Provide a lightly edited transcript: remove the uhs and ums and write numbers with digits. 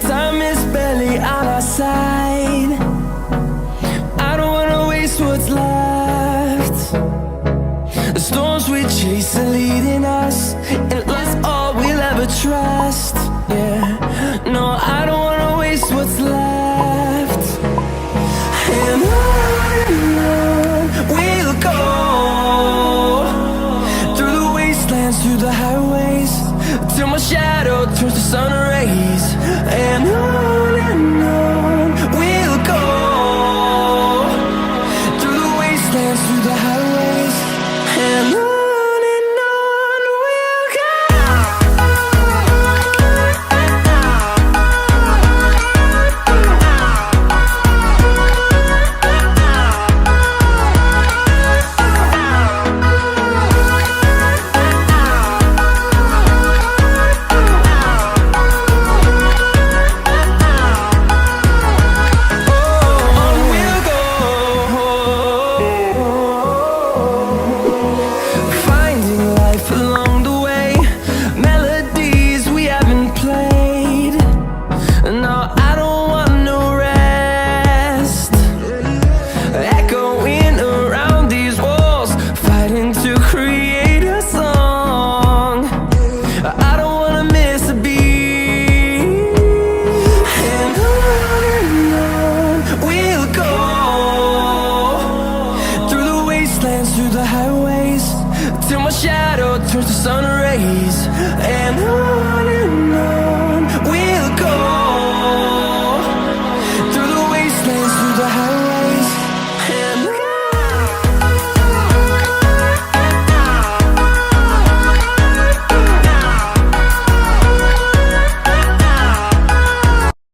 Time is barely on our side. I don't wanna waste what's left. The storms we chase are leading us, and that's all we'll ever trust. Yeah, no, I don't wanna waste what's left. And on we'll go, through the wastelands, through the highways, till my shadow turns to sun rays. And on we'll go, through the wastelands, through the highways, and on we'll go. Through the highways, till my shadow turns to sun rays. And on